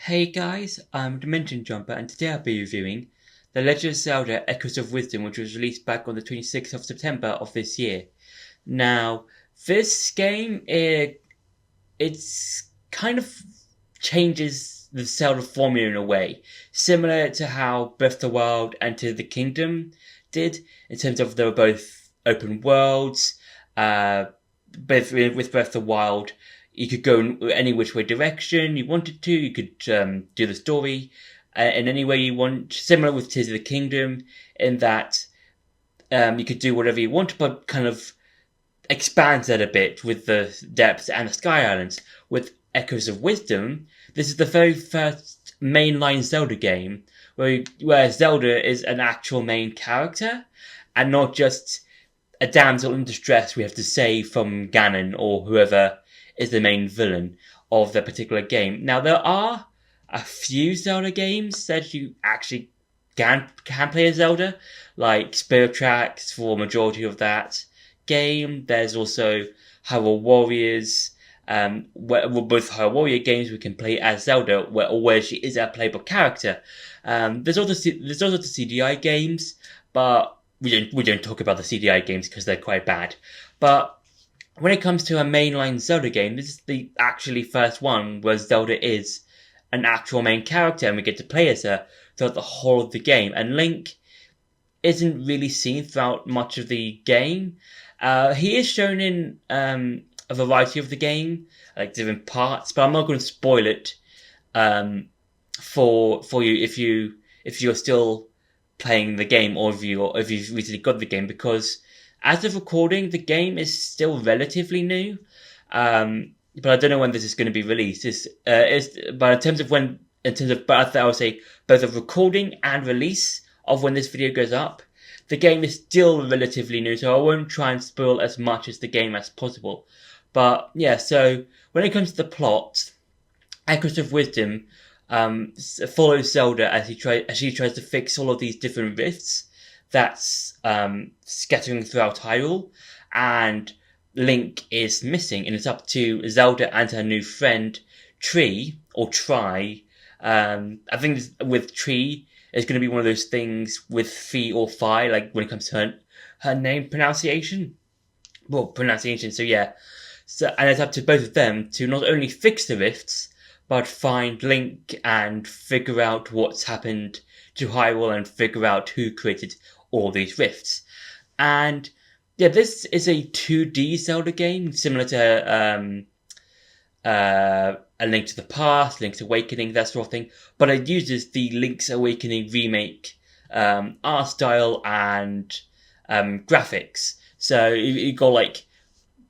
Hey guys, I'm Dimension Jumper and today I'll be reviewing The Legend of Zelda Echoes of Wisdom, which was released back on the 26th of September of this year. Now, this game, it's kind of changes the Zelda formula in a way, similar to how Breath of the Wild and Tears of the Kingdom did, in terms of they were both open worlds. Both with Breath of the Wild, you could go in any which way direction you wanted to. You could do the story in any way you want. Similar with Tears of the Kingdom, in that you could do whatever you want, but kind of expands that a bit with the depths and the Sky Islands. With Echoes of Wisdom, this is the very first mainline Zelda game where Zelda is an actual main character and not just a damsel in distress we have to save from Ganon or whoever is the main villain of the particular game. Now, there are a few Zelda games that you actually can play as Zelda, like Spirit Tracks for majority of that game. There's also Hyrule Warriors, both Hyrule Warrior games we can play as Zelda, where she is a playable character. There's also the CDI games, but we don't talk about the CDI games because they're quite bad. But when it comes to a mainline Zelda game, this is the actually first one where Zelda is an actual main character and we get to play as her throughout the whole of the game. And Link isn't really seen throughout much of the game. He is shown in a variety of the game, like different parts, but I'm not going to spoil it for you if you're still playing the game or if you've recently got the game, because as of recording, the game is still relatively new. But I don't know when this is going to be released. But in terms of I would say both of recording and release of when this video goes up, the game is still relatively new, so I won't try and spoil as much as the game as possible. But yeah, so when it comes to the plot, Echoes of Wisdom follows Zelda as she tries to fix all of these different rifts that's scattering throughout Hyrule, and Link is missing, and it's up to Zelda and her new friend Tree or Tri. I think with Tree, it's going to be one of those things with Fi or Phi, like when it comes to her name pronunciation. Well, pronunciation. So yeah, and it's up to both of them to not only fix the rifts, but find Link and figure out what's happened to Hyrule and figure out who created all these rifts. And yeah, this is a 2D Zelda game, similar to A Link to the Past, Link's Awakening, that sort of thing. But it uses the Link's Awakening remake art style and graphics. So you got like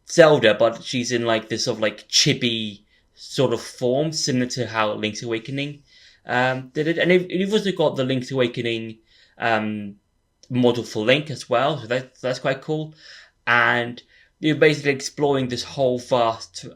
Zelda, but she's in like this sort of like chibi sort of form, similar to how Link's Awakening did it. And you've also got the Link's Awakening model for Link as well, so that's quite cool. And you're basically exploring this whole vast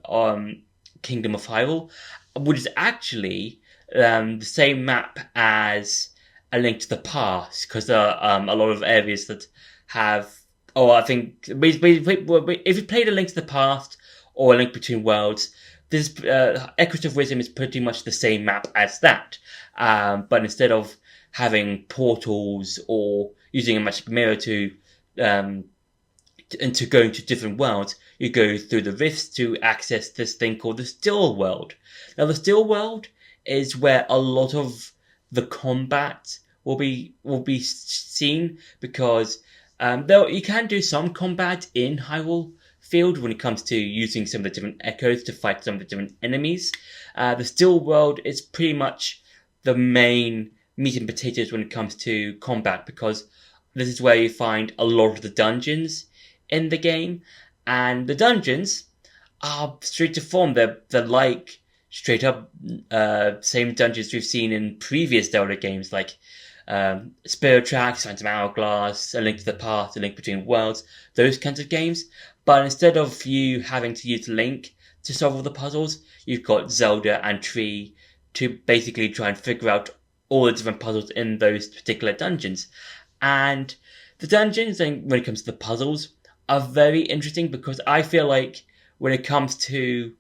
kingdom of Hyrule, which is actually the same map as A Link to the Past, because there are a lot of areas that have. Oh, I think if you played A Link to the Past or A Link Between Worlds, this Echoes of Wisdom is pretty much the same map as that, but instead of having portals or using a magic mirror to go into different worlds, you go through the rifts to access this thing called the Still World. Now, the Still World is where a lot of the combat will be seen, because though you can do some combat in Hyrule Field when it comes to using some of the different echoes to fight some of the different enemies. The Still World is pretty much the main meat and potatoes when it comes to combat, because this is where you find a lot of the dungeons in the game, and the dungeons are straight to form. They're like straight up same dungeons we've seen in previous Zelda games, like Spirit Tracks, Phantom Hourglass, A Link to the Past, A Link Between Worlds, those kinds of games. But instead of you having to use Link to solve all the puzzles, you've got Zelda and Tree to basically try and figure out all the different puzzles in those particular dungeons. And the dungeons, when it comes to the puzzles, are very interesting, because I feel like when it comes to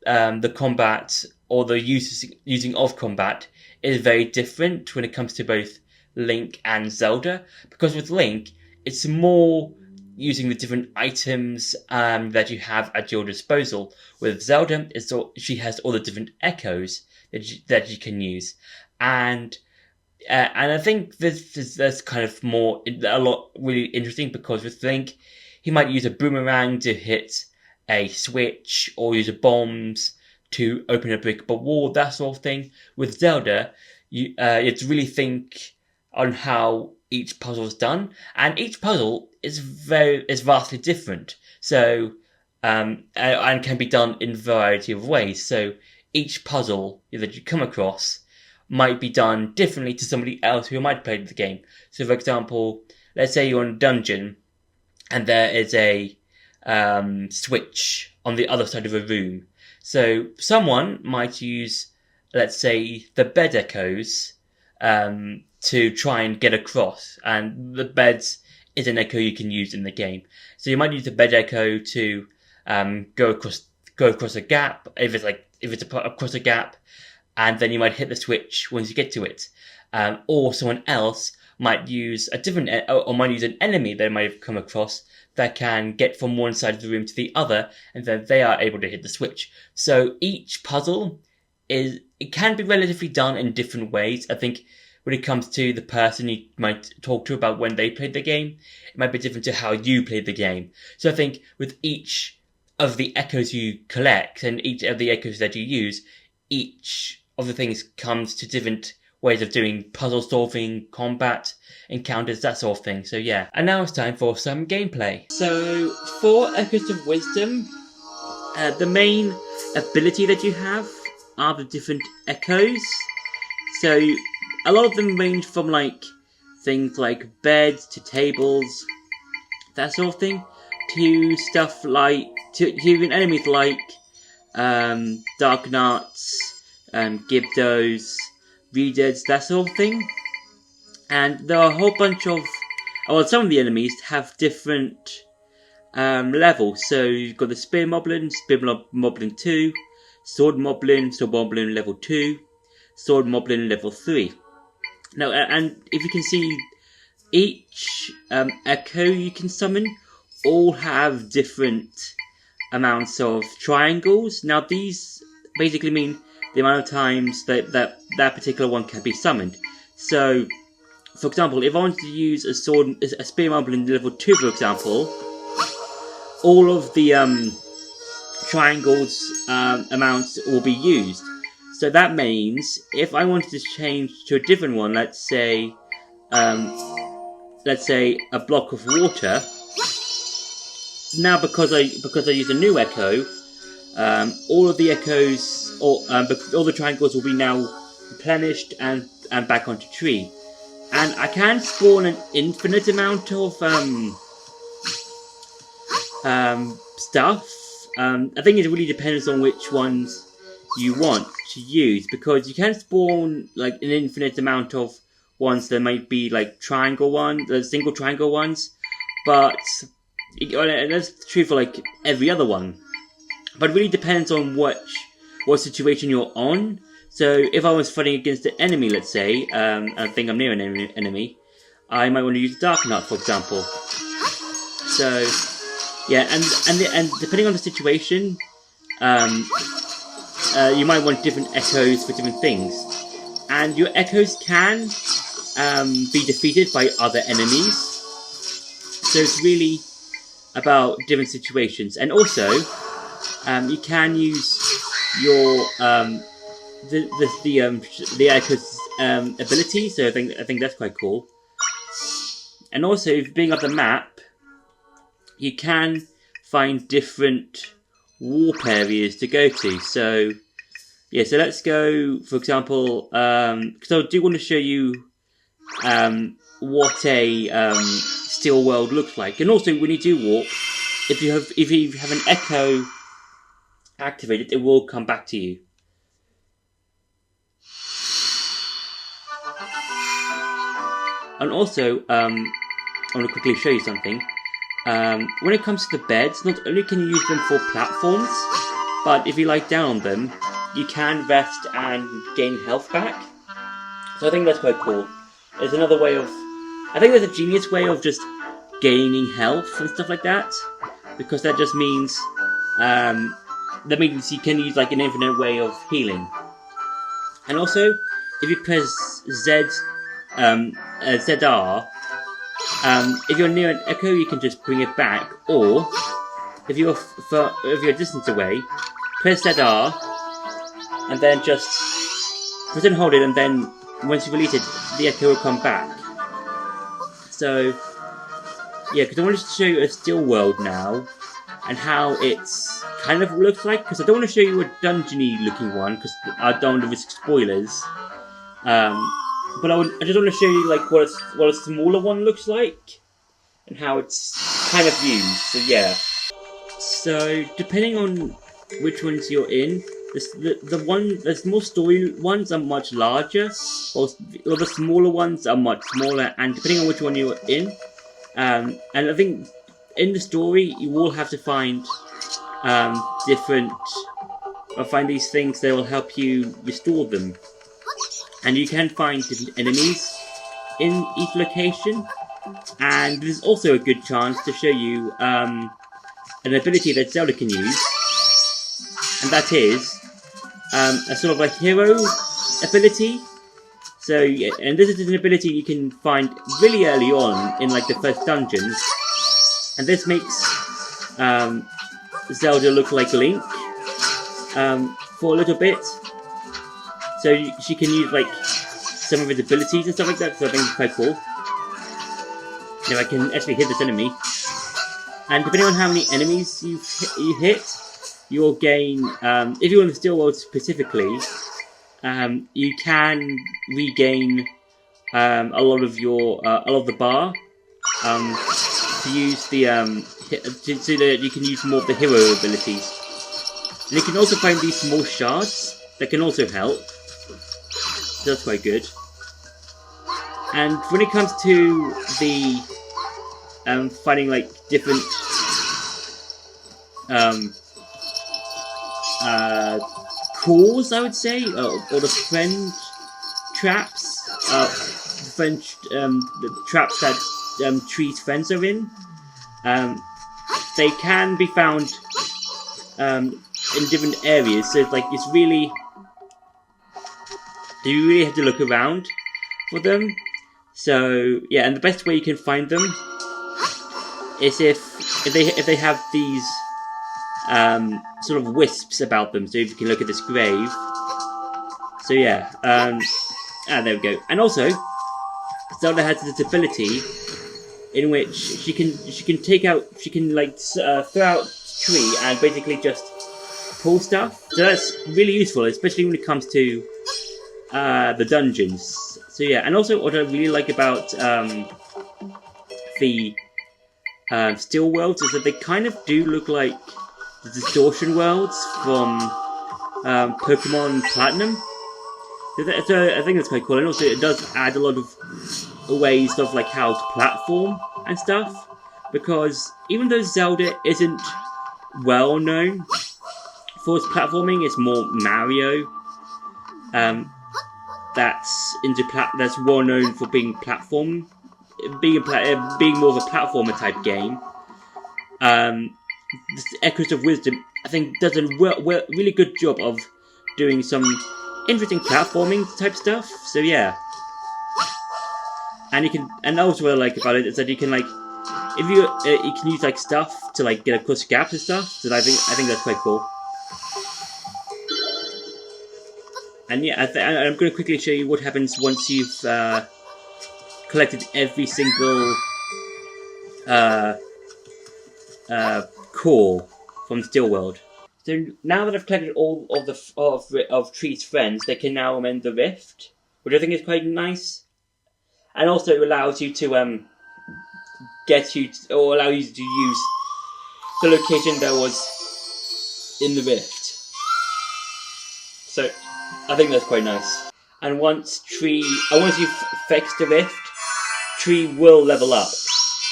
the combat or the using of combat is very different when it comes to both Link and Zelda. Because with Link, it's more using the different items that you have at your disposal. With Zelda, she has all the different echoes that you can use, and I think that's kind of a lot really interesting, because with Link, he might use a boomerang to hit a switch, or use bombs to open a brick wall, that sort of thing. With Zelda, you have to really think on how each puzzle is done, and each puzzle is vastly different. So and can be done in a variety of ways. So each puzzle that you come across might be done differently to somebody else who might play the game. So, for example, let's say you're in a dungeon and there is a switch on the other side of a room. So someone might use, let's say, the bed echoes to try and get across, and the beds is an echo you can use in the game. So you might use the bed echo to go across a gap, if it's across a gap, and then you might hit the switch once you get to it. Or someone else might use might use an enemy they might have come across that can get from one side of the room to the other, and then they are able to hit the switch. So each puzzle it can be relatively done in different ways. I think when it comes to the person you might talk to about when they played the game, it might be different to how you played the game. So I think with each of the echoes you collect and each of the echoes that you use, each of the things comes to different ways of doing puzzle solving, combat, encounters, that sort of thing. So yeah. And now it's time for some gameplay. So for Echoes of Wisdom, the main ability that you have are the different echoes. So a lot of them range from things like beds to tables, that sort of thing, to stuff to even enemies like Dark Nuts, Gibdos, Readers, that sort of thing. And there are a whole bunch of... some of the enemies have different levels. So you've got the Spear Moblin, Moblin 2, Sword Moblin level 2, Sword Moblin level 3. Now, and if you can see, each echo you can summon all have different amounts of triangles. Now, these basically mean the amount of times that particular one can be summoned. So, for example, if I wanted to use a Spear Moblin level 2, for example, all of the triangles amounts will be used. So that means if I wanted to change to a different one, let's say a block of water. Now, because I use a new echo, all of the echoes, all the triangles will be now replenished and back onto tree. And I can spawn an infinite amount of stuff. I think it really depends on which ones you want to use, because you can spawn an infinite amount of ones that might be triangle ones, single triangle ones, but that's true for every other one. But it really depends on what situation you're on. So if I was fighting against an enemy, let's say, I think I'm near an enemy, I might want to use Dark Nut, for example. So yeah, and depending on the situation, you might want different echoes for different things, and your echoes can be defeated by other enemies. So it's really about different situations, and also you can use your the echoes ability. So I think that's quite cool. And also, if being up the map, you can find different warp areas to go to. So yeah, so let's go, for example, because I do want to show you what a Steel World looks like. And also, when you do warp, if you have an echo activated, it will come back to you. And also, I want to quickly show you something. When it comes to the beds, not only can you use them for platforms, but if you lie down on them, you can rest and gain health back. So I think that's quite cool. There's another way of... I think there's a genius way of just gaining health and stuff like that. Because that just means... that means you can use like an infinite way of healing. And also, if you press ZR, if you're near an echo, you can just bring it back. Or, if you're a distance away, press ZR, and then just press and hold it, and then once you release it, the echo will come back. So, yeah, because I wanted to show you a still world now, and how it's kind of looks like, because I don't want to show you a dungeony looking one, because I don't want to risk spoilers. But I just want to show you like what a smaller one looks like, and how it's kind of used. So yeah. So depending on which ones you're in, the more story ones are much larger, or the smaller ones are much smaller, and depending on which one you're in, and I think in the story you will have to find find these things that will help you restore them. And you can find different enemies in each location. And there's also a good chance to show you an ability that Zelda can use. And that is a sort of a hero ability. So, yeah, and this is an ability you can find really early on in like the first dungeons. And this makes Zelda look like Link for a little bit. So she can use like some of his abilities and stuff like that, so I think it's quite cool. Now I can actually hit this enemy. And depending on how many enemies you hit, you'll gain, if you're in the Still World specifically, you can regain a lot of the bar to use the so that you can use more of the hero abilities. And you can also find these small shards that can also help. So that's quite good. And when it comes to the finding like different cores, I would say, or the friend traps, the traps that Tree's friends are in. They can be found in different areas, so it's really, you really have to look around for them. So yeah, and the best way you can find them is if they have these sort of wisps about them. So if you can look at this grave. So yeah, there we go. And also, Zelda has this ability in which she can like throw out Tree and basically just pull stuff. So that's really useful, especially when it comes to the dungeons. So yeah, and also what I really like about the Still Worlds is that they kind of do look like the distortion worlds from Pokemon Platinum. So I think that's quite cool, and also it does add a lot of ways of like how to platform and stuff, because even though Zelda isn't well known for its platforming, it's more Mario that's well known for being being more of a platformer type game. This Echoes of Wisdom, I think, does a really good job of doing some interesting platforming type stuff. So yeah, and also what I like about it is that you can like, if you can use like stuff to like get across gaps and stuff. So I think that's quite cool. And yeah, I'm going to quickly show you what happens once you've collected every single core from Still World. So now that I've collected all of Tree's friends, they can now mend the rift, which I think is quite nice. And also it allows you to allow you to use the location that was in the rift. So I think that's quite nice. And once you've fixed the rift, Tree will level up.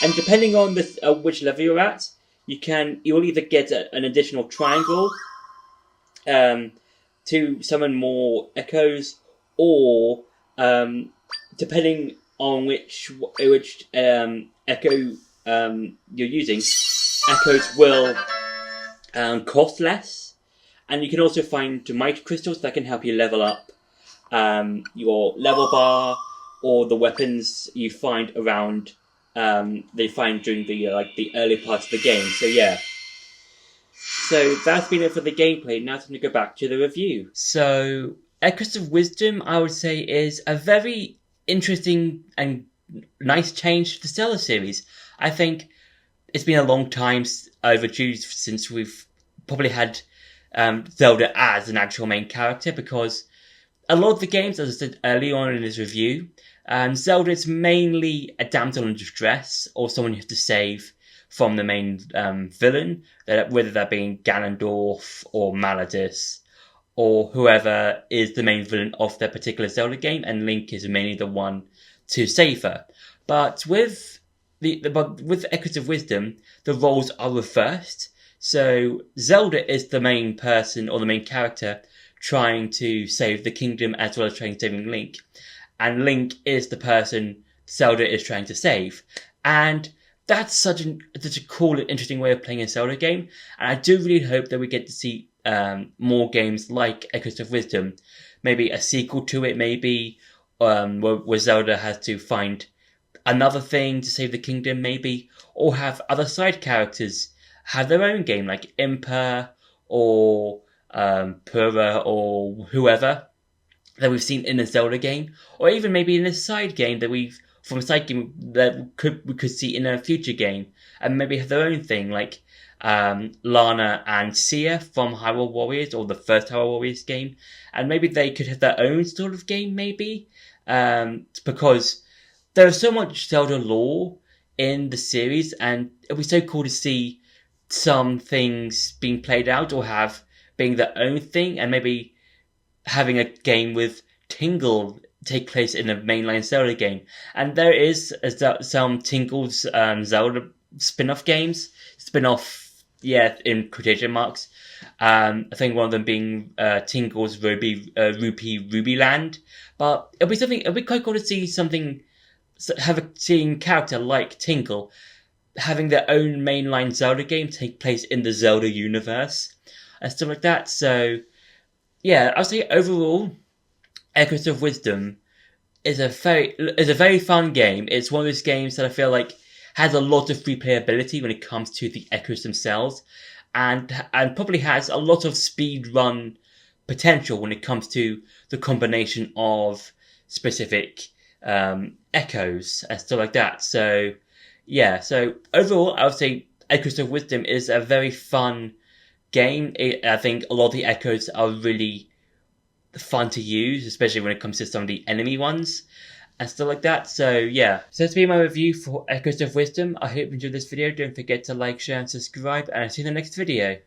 And depending on which level you're at, you'll either get an additional triangle, to summon more echoes, or depending on which echo you're using, echoes will cost less, and you can also find might crystals that can help you level up your level bar, or the weapons you find around they find during the early parts of the game. So yeah. So that's been it for the gameplay. Now it's going to go back to the review. So Echoes of Wisdom, I would say, is a very interesting and nice change to the Zelda series. I think it's been a long time overdue since we've probably had Zelda as an actual main character, because a lot of the games, as I said early on in this review, Zelda is mainly a damsel in distress, or someone you have to save from the main villain, whether that being Ganondorf or Maladus, or whoever is the main villain of their particular Zelda game, and Link is mainly the one to save her. But with with Echoes of Wisdom, the roles are reversed. So Zelda is the main person, or the main character, trying to save the kingdom, as well as trying to save Link. And Link is the person Zelda is trying to save. And that's such a cool and interesting way of playing a Zelda game. And I do really hope that we get to see more games like Echoes of Wisdom. Maybe a sequel to it, maybe, where Zelda has to find another thing to save the kingdom, maybe. Or have other side characters have their own game, like Impa, or Pura, or whoever that we've seen in a Zelda game, or even maybe in a side game that we could see in a future game, and maybe have their own thing, like Lana and Sia from Hyrule Warriors, or the first Hyrule Warriors game, and maybe they could have their own sort of game, maybe, because there's so much Zelda lore in the series, and it'd be so cool to see some things being played out, or being their own thing, and maybe having a game with Tingle take place in a mainline Zelda game. And there is some Tingle's Zelda spin-off games. In quotation marks. I think one of them being Tingle's Rupee Land. But it'll be quite cool to see seeing a character like Tingle having their own mainline Zelda game take place in the Zelda universe and stuff like that. So yeah, I'll say overall, Echoes of Wisdom is a very fun game. It's one of those games that I feel like has a lot of replayability when it comes to the echoes themselves, and probably has a lot of speed run potential when it comes to the combination of specific echoes and stuff like that. So yeah, so overall, I would say Echoes of Wisdom is a very fun game. I think a lot of the echoes are really fun to use, especially when it comes to some of the enemy ones and stuff like that. So yeah, so that's been my review for Echoes of Wisdom. I hope you enjoyed this video. Don't forget to like, share and subscribe, and I'll see you in the next video.